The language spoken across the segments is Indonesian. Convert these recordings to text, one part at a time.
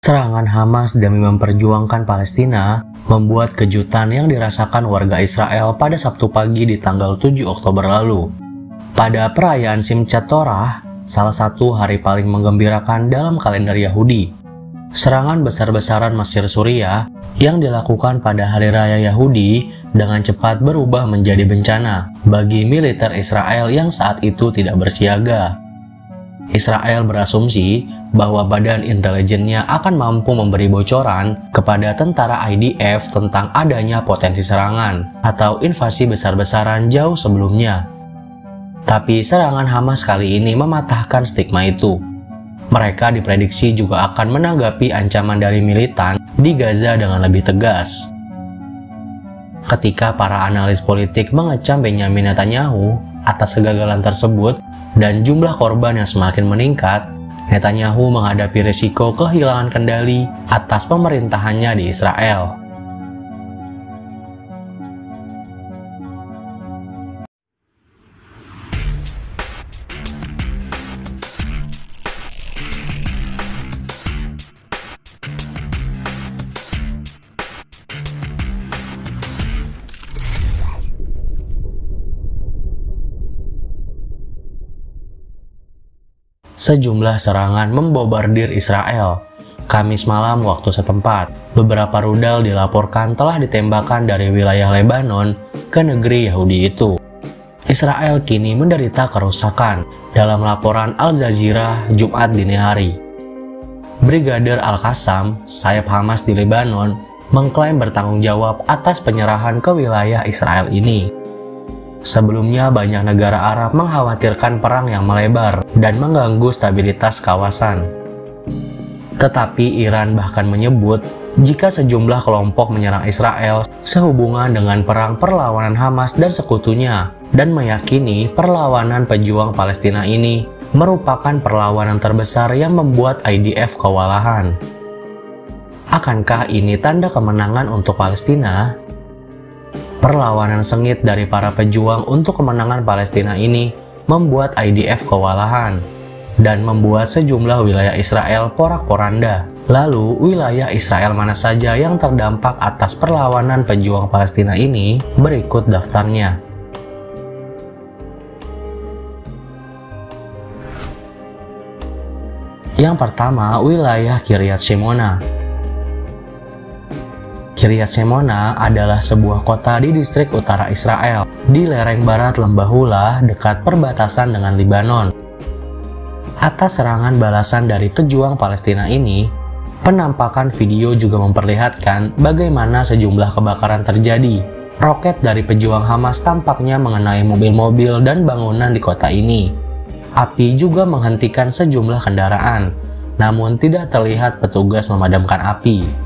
Serangan Hamas demi memperjuangkan Palestina membuat kejutan yang dirasakan warga Israel pada Sabtu pagi di tanggal 7 Oktober lalu. Pada perayaan Simchat Torah, salah satu hari paling menggembirakan dalam kalender Yahudi, serangan besar-besaran Mesir Suriah yang dilakukan pada Hari Raya Yahudi dengan cepat berubah menjadi bencana bagi militer Israel yang saat itu tidak bersiaga. Israel berasumsi bahwa badan intelijennya akan mampu memberi bocoran kepada tentara IDF tentang adanya potensi serangan atau invasi besar-besaran jauh sebelumnya. Tapi serangan Hamas kali ini mematahkan stigma itu. Mereka diprediksi juga akan menanggapi ancaman dari militan di Gaza dengan lebih tegas. Ketika para analis politik mengecam Benyamin Netanyahu atas kegagalan tersebut dan jumlah korban yang semakin meningkat, Netanyahu menghadapi risiko kehilangan kendali atas pemerintahannya di Israel. Sejumlah serangan membombardir Israel. Kamis malam waktu setempat, beberapa rudal dilaporkan telah ditembakkan dari wilayah Lebanon ke negeri Yahudi itu. Israel kini menderita kerusakan dalam laporan Al Jazeera Jumat dini hari. Brigadir Al-Qassam, sayap Hamas di Lebanon, mengklaim bertanggung jawab atas penyerahan ke wilayah Israel ini. Sebelumnya, banyak negara Arab mengkhawatirkan perang yang melebar dan mengganggu stabilitas kawasan. Tetapi Iran bahkan menyebut jika sejumlah kelompok menyerang Israel sehubungan dengan perang perlawanan Hamas dan sekutunya, dan meyakini perlawanan pejuang Palestina ini merupakan perlawanan terbesar yang membuat IDF kewalahan. Akankah ini tanda kemenangan untuk Palestina? Perlawanan sengit dari para pejuang untuk kemenangan Palestina ini membuat IDF kewalahan dan membuat sejumlah wilayah Israel porak-poranda. Lalu, wilayah Israel mana saja yang terdampak atas perlawanan pejuang Palestina ini? Berikut daftarnya. Yang pertama, wilayah Kiryat Shemona. Kiryat Shemona adalah sebuah kota di distrik utara Israel, di lereng barat Lembah Hula dekat perbatasan dengan Lebanon. Atas serangan balasan dari pejuang Palestina ini, penampakan video juga memperlihatkan bagaimana sejumlah kebakaran terjadi. Roket dari pejuang Hamas tampaknya mengenai mobil-mobil dan bangunan di kota ini. Api juga menghentikan sejumlah kendaraan, namun tidak terlihat petugas memadamkan api.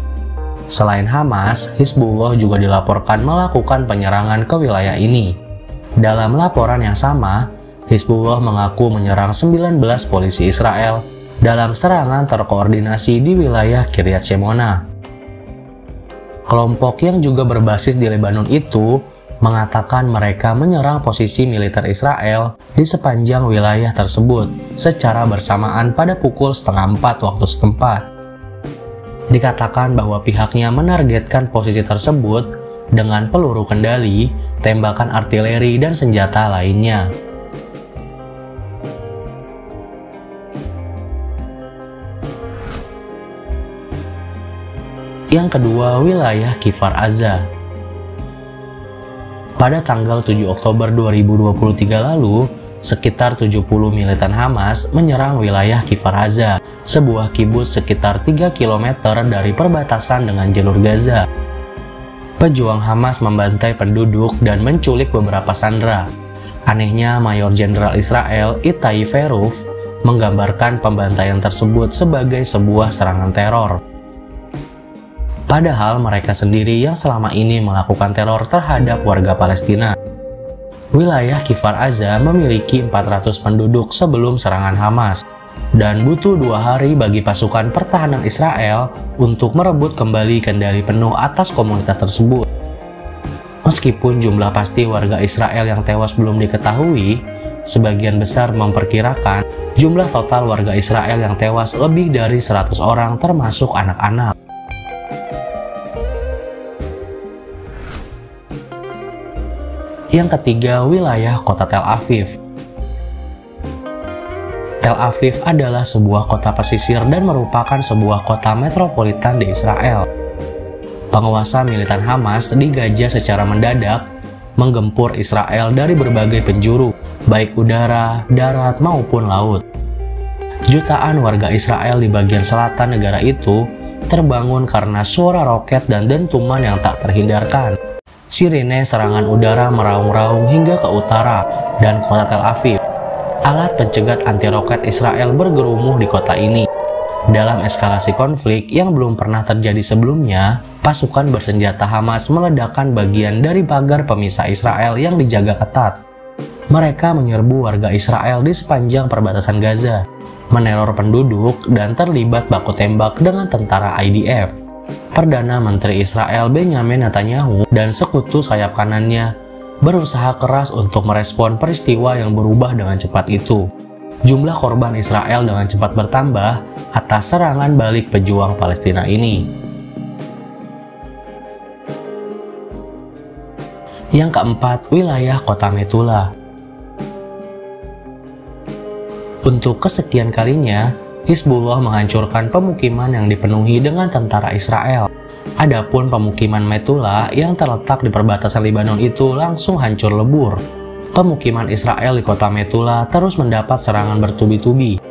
Selain Hamas, Hizbullah juga dilaporkan melakukan penyerangan ke wilayah ini. Dalam laporan yang sama, Hizbullah mengaku menyerang 19 polisi Israel dalam serangan terkoordinasi di wilayah Kiryat Shemona. Kelompok yang juga berbasis di Lebanon itu mengatakan mereka menyerang posisi militer Israel di sepanjang wilayah tersebut secara bersamaan pada pukul 3:30 waktu setempat. Dikatakan bahwa pihaknya menargetkan posisi tersebut dengan peluru kendali, tembakan artileri, dan senjata lainnya. Yang kedua, wilayah Kfar Aza. Pada tanggal 7 Oktober 2023 lalu, sekitar 70 militan Hamas menyerang wilayah Kfar Aza, sebuah kibbutz sekitar 3 km dari perbatasan dengan jalur Gaza. Pejuang Hamas membantai penduduk dan menculik beberapa sandera. Anehnya, Mayor Jenderal Israel Itai Veruf menggambarkan pembantaian tersebut sebagai sebuah serangan teror. Padahal mereka sendiri yang selama ini melakukan teror terhadap warga Palestina. Wilayah Kfar Aza memiliki 400 penduduk sebelum serangan Hamas, dan butuh 2 hari bagi pasukan pertahanan Israel untuk merebut kembali kendali penuh atas komunitas tersebut. Meskipun jumlah pasti warga Israel yang tewas belum diketahui, Sebagian besar memperkirakan jumlah total warga Israel yang tewas lebih dari 100 orang termasuk anak-anak. Yang ketiga, wilayah kota Tel Aviv. Tel Aviv adalah sebuah kota pesisir dan merupakan sebuah kota metropolitan di Israel. Penguasa militan Hamas digaja secara mendadak menggempur Israel dari berbagai penjuru, baik udara, darat, maupun laut. Jutaan warga Israel di bagian selatan negara itu terbangun karena suara roket dan dentuman yang tak terhindarkan. Sirine serangan udara meraung-raung hingga ke utara dan kota Tel Aviv. Alat pencegat anti-roket Israel bergerumuh di kota ini. Dalam eskalasi konflik yang belum pernah terjadi sebelumnya, pasukan bersenjata Hamas meledakkan bagian dari pagar pemisah Israel yang dijaga ketat. Mereka menyerbu warga Israel di sepanjang perbatasan Gaza, meneror penduduk, dan terlibat baku tembak dengan tentara IDF. Perdana Menteri Israel Benjamin Netanyahu dan sekutu sayap kanannya berusaha keras untuk merespon peristiwa yang berubah dengan cepat itu. Jumlah korban Israel dengan cepat bertambah atas serangan balik pejuang Palestina ini. Yang keempat, wilayah kota Metula. Untuk kesekian kalinya, Hizbullah menghancurkan pemukiman yang dipenuhi dengan tentara Israel. Adapun pemukiman Metula yang terletak di perbatasan Lebanon itu langsung hancur lebur. Pemukiman Israel di kota Metula terus mendapat serangan bertubi-tubi.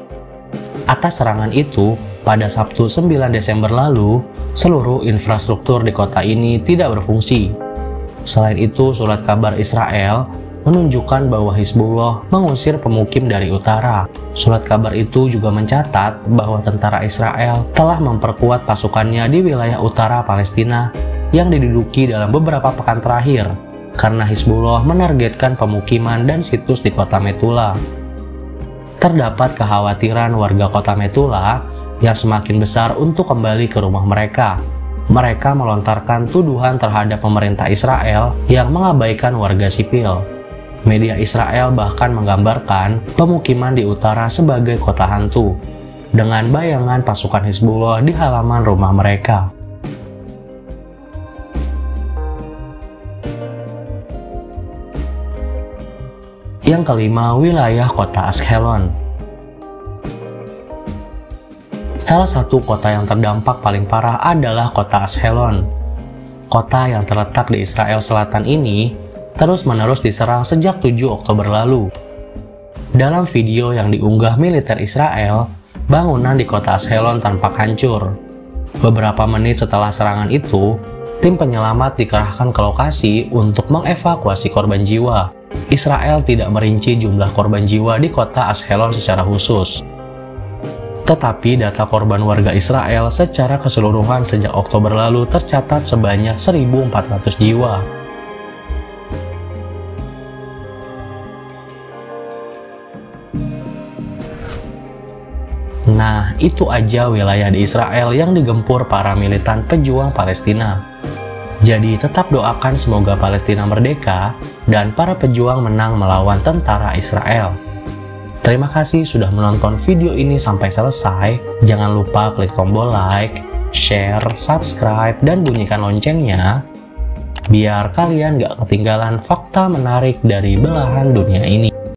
Atas serangan itu, pada Sabtu 9 Desember lalu, seluruh infrastruktur di kota ini tidak berfungsi. Selain itu, surat kabar Israel menunjukkan bahwa Hizbullah mengusir pemukim dari utara. Surat kabar itu juga mencatat bahwa tentara Israel telah memperkuat pasukannya di wilayah utara Palestina yang diduduki dalam beberapa pekan terakhir, karena Hizbullah menargetkan pemukiman dan situs di kota Metula. Terdapat kekhawatiran warga kota Metula yang semakin besar untuk kembali ke rumah mereka. Mereka melontarkan tuduhan terhadap pemerintah Israel yang mengabaikan warga sipil. Media Israel bahkan menggambarkan pemukiman di utara sebagai kota hantu, dengan bayangan pasukan Hizbullah di halaman rumah mereka. Yang kelima, wilayah kota Ashkelon. Salah satu kota yang terdampak paling parah adalah kota Ashkelon. Kota yang terletak di Israel Selatan ini terus-menerus diserang sejak 7 Oktober lalu. Dalam video yang diunggah militer Israel, bangunan di kota Ashkelon tampak hancur. Beberapa menit setelah serangan itu, tim penyelamat dikerahkan ke lokasi untuk mengevakuasi korban jiwa. Israel tidak merinci jumlah korban jiwa di kota Ashkelon secara khusus. Tetapi data korban warga Israel secara keseluruhan sejak Oktober lalu tercatat sebanyak 1.400 jiwa. Nah, itu aja wilayah di Israel yang digempur para militan pejuang Palestina. Jadi tetap doakan semoga Palestina merdeka dan para pejuang menang melawan tentara Israel. Terima kasih sudah menonton video ini sampai selesai. Jangan lupa klik tombol like, share, subscribe, dan bunyikan loncengnya biar kalian gak ketinggalan fakta menarik dari belahan dunia ini.